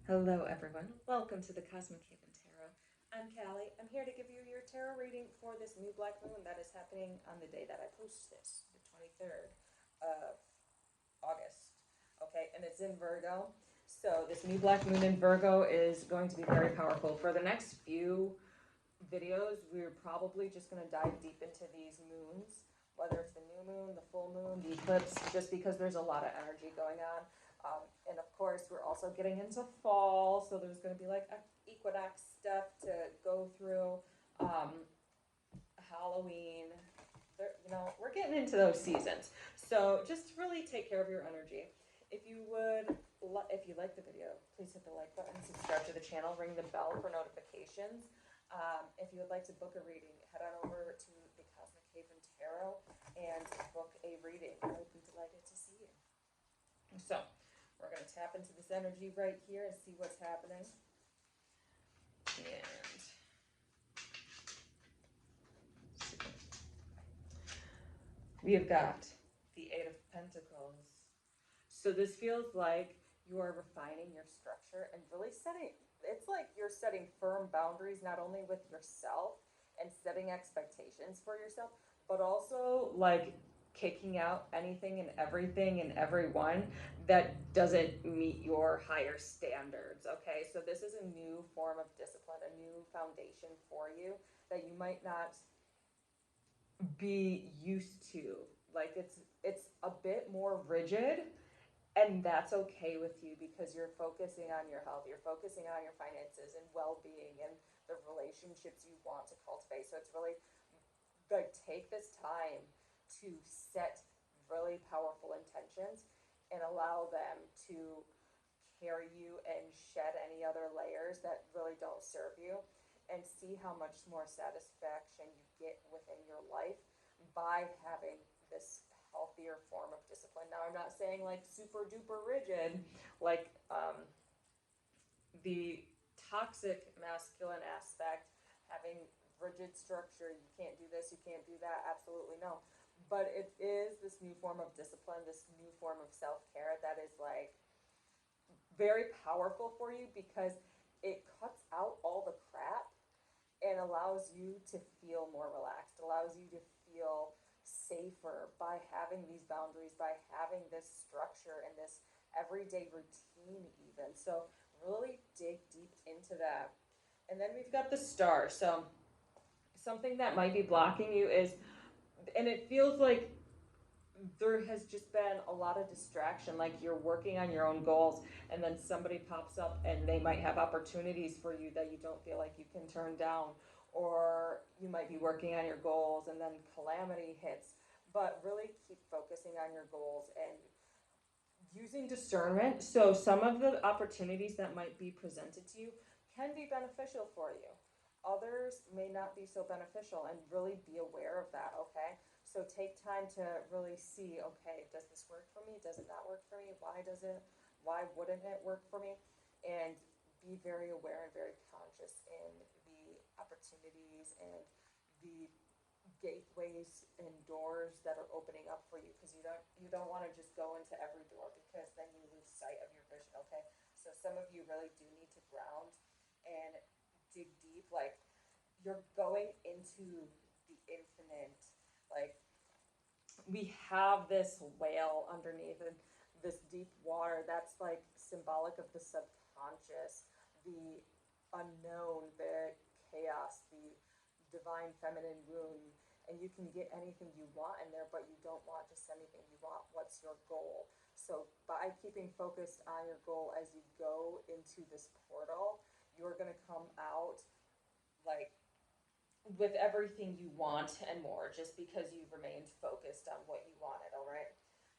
Hello, everyone. Welcome to the Cosmic Haven Tarot. I'm Callie. I'm here to give you your tarot reading for this new black moon that is happening on the day that I post this, the 23rd of August. Okay, and it's in Virgo. So, this new black moon in Virgo is going to be very powerful. For the next few videos, we're probably just going to dive deep into these moons, whether it's the new moon, the full moon, the eclipse, just because there's a lot of energy going on. And of course, we're also getting into fall, so there's going to be like equinox stuff to go through. Halloween, we're getting into those seasons. So just really take care of your energy. If you would, if you like the video, please hit the like button, subscribe to the channel, ring the bell for notifications. If you would like to book a reading, head on over to the Cosmic Haven Tarot and book a reading. I would be delighted to see you. So, we're going to tap into this energy right here and see what's happening. And we have got the Eight of Pentacles. So this feels like you are refining your structure and really setting, it's like you're setting firm boundaries, not only with yourself and setting expectations for yourself, but also like kicking out anything and everything and everyone that doesn't meet your higher standards. Okay, so this is a new form of discipline, a new foundation for you that you might not be used to. Like it's a bit more rigid, and that's okay with you because you're focusing on your health, you're focusing on your finances and well-being and the relationships you want to cultivate. So it's really like take this time to set really powerful intentions and allow them to carry you and shed any other layers that really don't serve you, and see how much more satisfaction you get within your life by having this healthier form of discipline. Now, I'm not saying like super duper rigid, like the toxic masculine aspect, having rigid structure, you can't do this, you can't do that, absolutely no. But it is this new form of discipline, this new form of self care that is like very powerful for you because it cuts out all the crap and allows you to feel more relaxed, allows you to feel safer by having these boundaries, by having this structure and this everyday routine, even. So, really dig deep into that. And then we've got the star. So, something that might be blocking you is, and it feels like there has just been a lot of distraction, like you're working on your own goals and then somebody pops up and they might have opportunities for you that you don't feel like you can turn down, or you might be working on your goals and then calamity hits. But really keep focusing on your goals and using discernment. So some of the opportunities that might be presented to you can be beneficial for you, others may not be so beneficial, and really be aware of that. Okay, so take time to really see, okay, does this work for me, does it not work for me, why wouldn't it work for me, and be very aware and very conscious in the opportunities and the gateways and doors that are opening up for you, because you don't want to just go into every door, because then you lose sight of your vision. Okay, so some of you really do need to ground and dig deep, like you're going into the infinite. Like we have this whale underneath, and this deep water that's like symbolic of the subconscious, the unknown, the chaos, the divine feminine womb. And you can get anything you want in there, but you don't want just anything. You want what's your goal. So by keeping focused on your goal as you go into this portal, you're going to come out like with everything you want and more, just because you've remained focused on what you wanted. All right,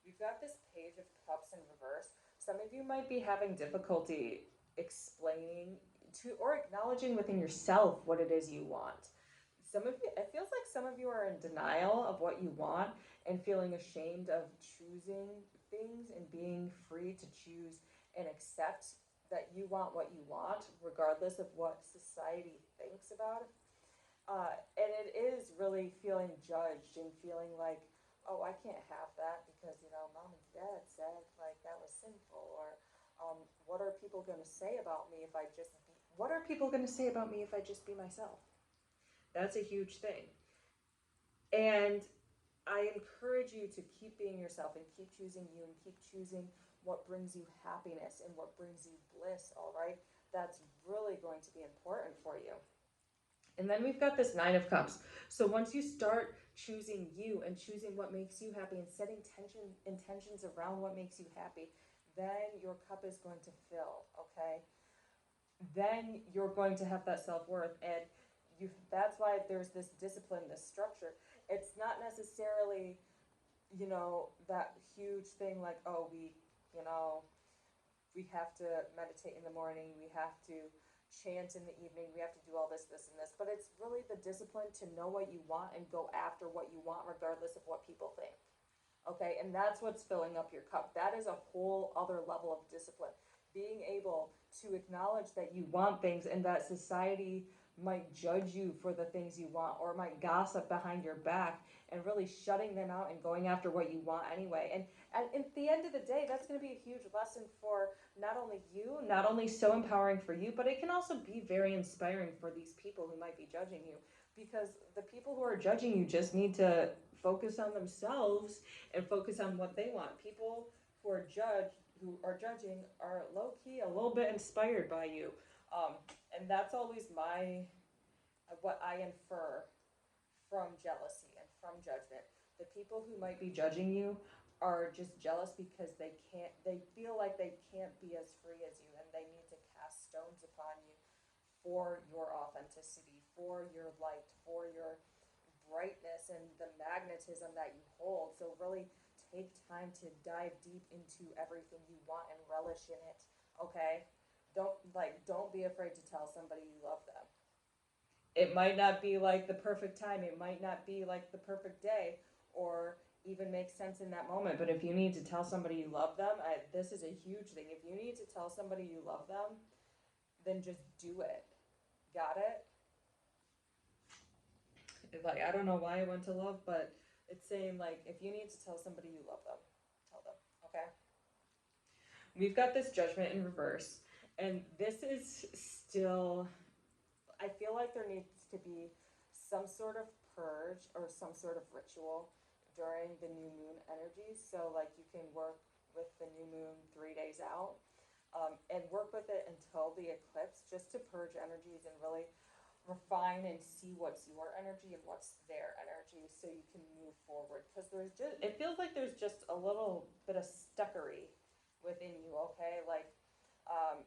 we've got this Page of Cups in reverse. Some of you might be having difficulty explaining to or acknowledging within yourself what it is you want. Some of you, it feels like some of you are in denial of what you want and feeling ashamed of choosing things and being free to choose and accept that you want what you want, regardless of what society thinks about it. And it is really feeling judged and feeling like, oh, I can't have that because, mom and dad said like that was sinful, or What are people going to say about me if I just be, what are people going to say about me if I just be myself? That's a huge thing. And I encourage you to keep being yourself and keep choosing you and keep choosing what brings you happiness and what brings you bliss, all right? That's really going to be important for you. And then we've got this Nine of Cups. So once you start choosing you and choosing what makes you happy and setting intentions around what makes you happy, then your cup is going to fill, okay? Then you're going to have that self-worth, and you that's why there's this discipline, this structure. It's not necessarily, that huge thing like, oh, you know, we have to meditate in the morning, we have to chant in the evening, we have to do all this, and this. But it's really the discipline to know what you want and go after what you want, regardless of what people think. Okay, and that's what's filling up your cup. That is a whole other level of discipline. Being able to acknowledge that you want things and that society might judge you for the things you want or might gossip behind your back, and really shutting them out and going after what you want anyway. And at the end of the day, that's going to be a huge lesson for not only you, not only so empowering for you, but it can also be very inspiring for these people who might be judging you, because the people who are judging you just need to focus on themselves and focus on what they want. People who are judging are low key a little bit inspired by you, um, and that's always what I infer from jealousy and from judgment. The people who might be judging you are just jealous because they feel like they can't be as free as you, and they need to cast stones upon you for your authenticity, for your light, for your brightness and the magnetism that you hold. So really take time to dive deep into everything you want and relish in it. Okay? Don't be afraid to tell somebody you love them. It might not be like the perfect time, it might not be like the perfect day or even make sense in that moment, but if you need to tell somebody you love them, this is a huge thing. If you need to tell somebody you love them, then just do it. Got it? Like, I don't know why I went to love, but it's saying like if you need to tell somebody you love them, tell them. Okay? We've got this Judgment in reverse, and this is still, I feel like there needs to be some sort of purge or some sort of ritual during the new moon energy. So like you can work with the new moon 3 days out, and work with it until the eclipse, just to purge energies and really refine and see what's your energy and what's their energy, so you can move forward. Because it feels like there's just a little bit of stuckery within you. Okay, like, um,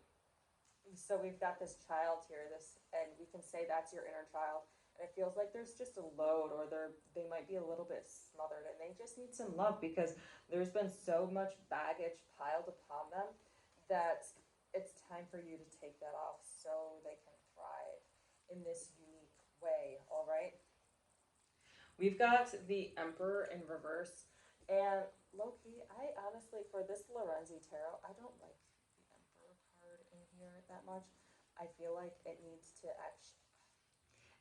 so we've got this child here, and we can say that's your inner child, and it feels like there's just a load, or they might be a little bit smothered, and they just need some love, because there's been so much baggage piled upon them that it's time for you to take that off so they can thrive in this unique way. All right, we've got the Emperor in reverse, and low-key, I honestly, for this Lorenzi tarot, I don't like the Emperor card in here that much. I feel like it needs to actually,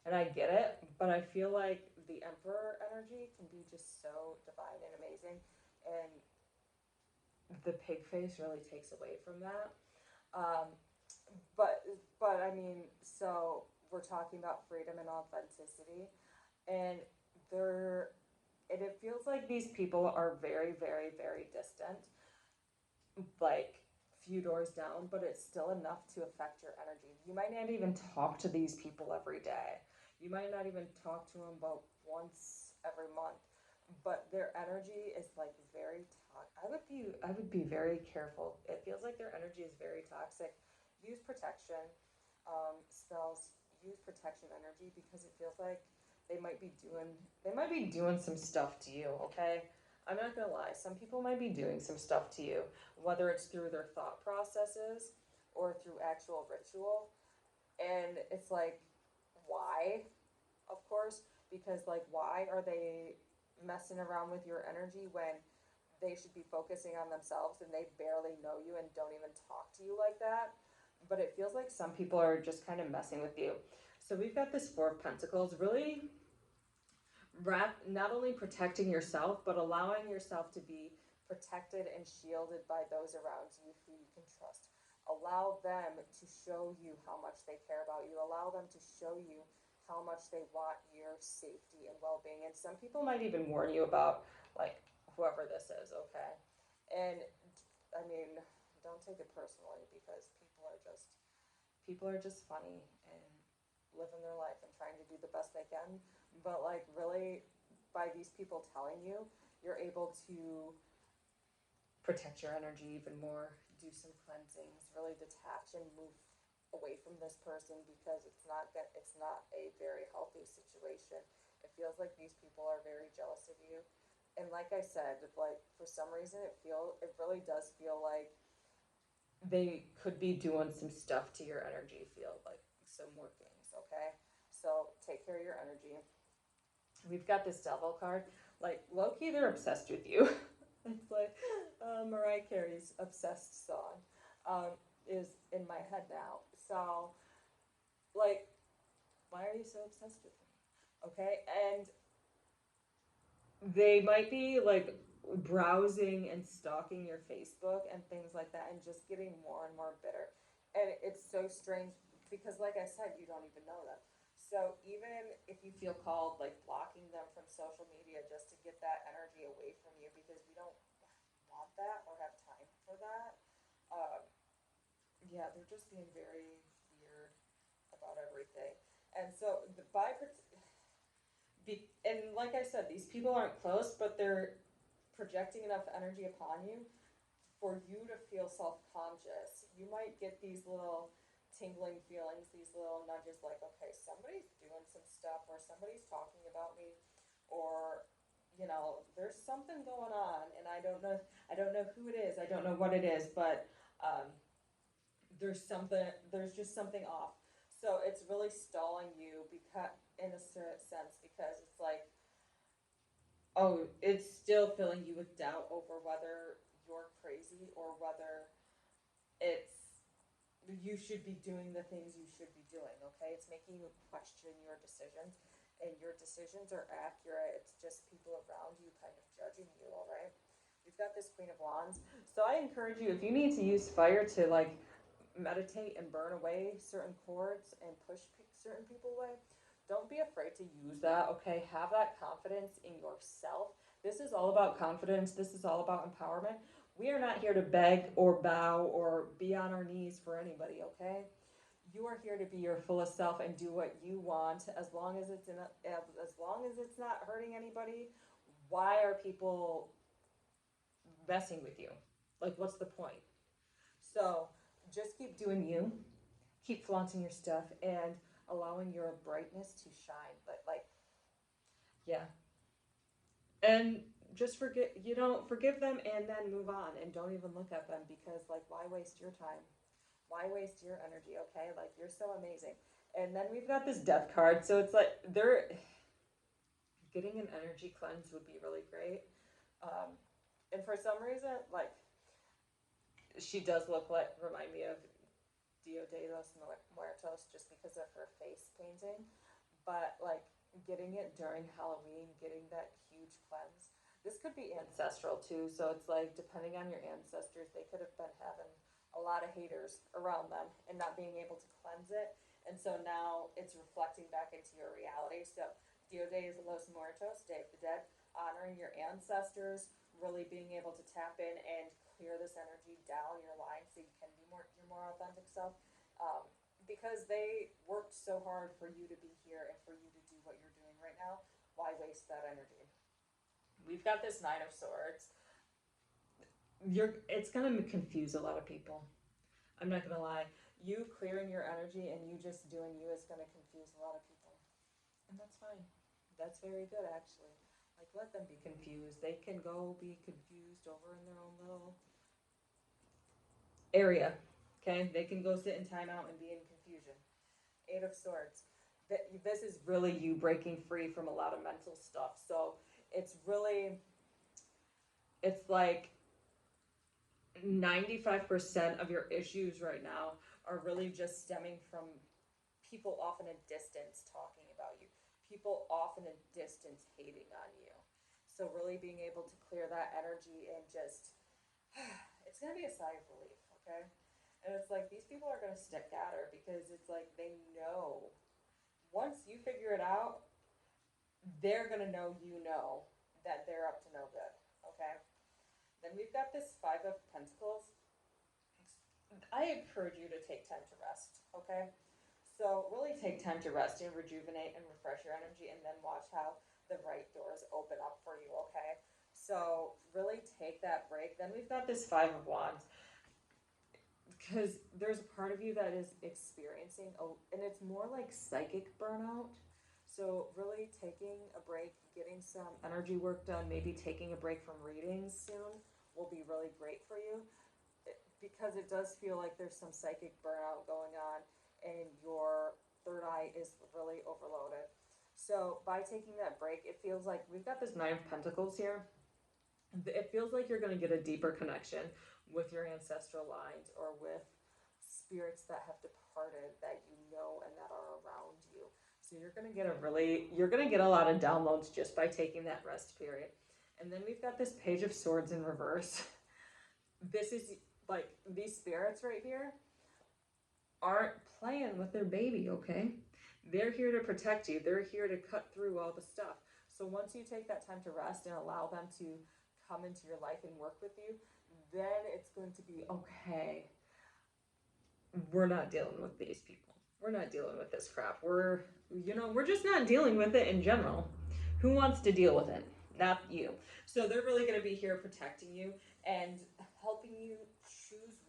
and I get it, but I feel like the Emperor energy can be just so divine and amazing, and the pig face really takes away from that. Um, but I mean, so we're talking about freedom and authenticity, and there, and it feels like these people are very, very, very distant, like few doors down, but it's still enough to affect your energy. You might not even talk to these people every day. You might not even talk to them about once every month, but their energy is like very toxic. I would be very careful. It feels like their energy is very toxic. Use protection spells. Use protection energy, because it feels like they might be doing some stuff to you. Okay, I'm not gonna lie. Some people might be doing some stuff to you, whether it's through their thought processes or through actual ritual. And it's like, why? Of course, because like, why are they messing around with your energy when they should be focusing on themselves, and they barely know you and don't even talk to you like that? But it feels like some people are just kind of messing with you. So we've got this Four of Pentacles, really not only protecting yourself, but allowing yourself to be protected and shielded by those around you who you can trust. Allow them to show you how much they care about you. Allow them to show you how much they want your safety and well-being. And some people might even warn you about, like, whoever this is, okay? And I mean, don't take it personally, because people are just funny and living their life and trying to do the best they can. But like, really, by these people telling you, you're able to protect your energy even more, do some cleansings, really detach and move away from this person, because it's not a very healthy situation. It feels like these people are very jealous of you. And like I said, like, for some reason it really does feel like they could be doing some stuff to your energy field, like some workings, okay? So take care of your energy. We've got this devil card. Like, low key, they're obsessed with you. It's like Mariah Carey's "Obsessed" song is in my head now. So, like, why are you so obsessed with me? Okay, and they might be like browsing and stalking your Facebook and things like that, and just getting more and more bitter. And it's so strange because, like I said, you don't even know them. So even if you feel called, like, blocking them from social media just to get that energy away from you, because we don't want that or have time for that. Um, yeah, they're just being very weird about everything. And so and like I said, these people aren't close, but they're projecting enough energy upon you for you to feel self-conscious. You might get these little tingling feelings, these little nudges, like, okay, somebody's doing some stuff, or somebody's talking about me, or there's something going on, and I don't know who it is, I don't know what it is, but um, there's just something off. So it's really stalling you, because in a certain sense, because it's like, oh, it's still filling you with doubt over whether you're crazy, or whether it's you should be doing the things you should be doing, okay? It's making you question your decisions, and your decisions are accurate. It's just people around you kind of judging you, all right? We've got this Queen of Wands. So I encourage you, if you need to use fire to, like, meditate and burn away certain cords and push certain people away, don't be afraid to use that, okay? Have that confidence in yourself. This is all about confidence. This is all about empowerment. We are not here to beg or bow or be on our knees for anybody, okay? You are here to be your fullest self and do what you want, as long as as long as it's not hurting anybody. Why are people messing with you? Like, what's the point? So just keep doing you, keep flaunting your stuff, and allowing your brightness to shine. But, like, yeah, and just forgive them, and then move on, and don't even look at them, because, like, why waste your time? Why waste your energy? Okay, like, you're so amazing. And then we've got this death card, so it's like they're getting an energy cleanse would be really great. Um, and for some reason, like, she does remind me of Dia de los Muertos, just because of her face painting. But, like, getting it during Halloween, getting that huge cleanse. This could be ancestral too, so it's like, depending on your ancestors, they could have been having a lot of haters around them and not being able to cleanse it. And so now it's reflecting back into your reality. So Dia de los Muertos, Day of the Dead, honoring your ancestors, really being able to tap in and clear this energy down your line, so you can be your more authentic self. Um, because they worked so hard for you to be here and for you to do what you're doing right now. Why waste that energy? We've got this Nine of Swords. It's gonna confuse a lot of people. I'm not gonna lie. You clearing your energy and you just doing you is gonna confuse a lot of people, and that's fine. That's very good, actually. Like, let them be confused. They can go be confused over in their own little area. Okay, they can go sit in timeout and be in confusion. Eight of Swords. This is really you breaking free from a lot of mental stuff. So it's really, it's like 95% of your issues right now are really just stemming from people off in a distance talking about you, people off in a distance hating on you. So really being able to clear that energy and just, it's gonna be a sigh of relief, okay? And it's like these people are gonna stick at her because it's like they know once you figure it out, they're gonna know you know that they're up to no good, okay? Then we've got this Five of Pentacles. I encourage you to take time to rest, okay? So really take time to rest and rejuvenate and refresh your energy and then watch how the right doors open up for you, okay? So really take that break. Then we've got this Five of Wands because there's a part of you that is experiencing, and it's more like psychic burnout. So really taking a break, getting some energy work done, maybe taking a break from readings soon will be really great for you because it does feel like there's some psychic burnout going on and your third eye is really overloaded. So by taking that break, it feels like we've got this Nine of Pentacles here. It feels like you're going to get a deeper connection with your ancestral lines or with spirits that have departed that you know and that are around you. So you're going to get a lot of downloads just by taking that rest period. And then we've got this Page of Swords in reverse. This is like these spirits right here aren't playing with their baby, okay? They're here to protect you. They're here to cut through all the stuff. So once you take that time to rest and allow them to come into your life and work with you, then it's going to be okay. We're not dealing with these people. We're not dealing with this crap. We're just not dealing with it in general. Who wants to deal with it? Not you. So they're really going to be here protecting you and helping you choose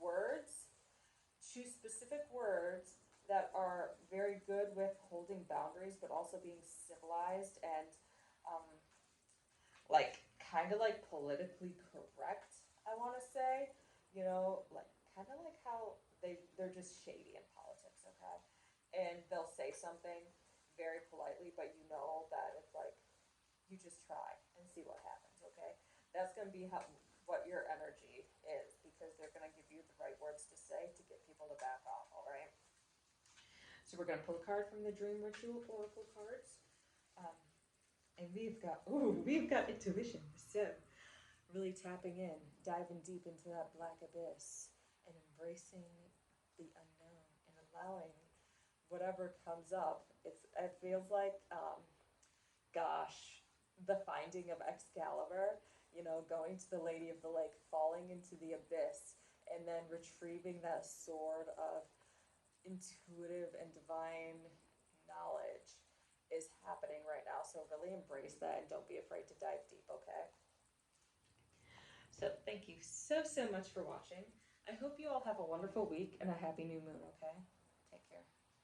specific words that are very good with holding boundaries, but also being civilized and um, like kind of like politically correct. I want to say, like kind of like how they're just shady in politics, okay? And they'll say something very politely, but you know that it's like you just try and see what happens, okay? That's going to be what your energy is because they're going to give you the right words to say to get people to back off, all right? So we're going to pull a card from the Dream Ritual Oracle cards. Um, and we've got intuition. So really tapping in, diving deep into that black abyss and embracing the unknown and allowing whatever comes up. It feels like gosh, the finding of Excalibur, going to the Lady of the Lake, falling into the abyss, and then retrieving that sword of intuitive and divine knowledge is happening right now. So really embrace that and don't be afraid to dive deep, okay? So thank you so much for watching. I hope you all have a wonderful week and a happy new moon, okay?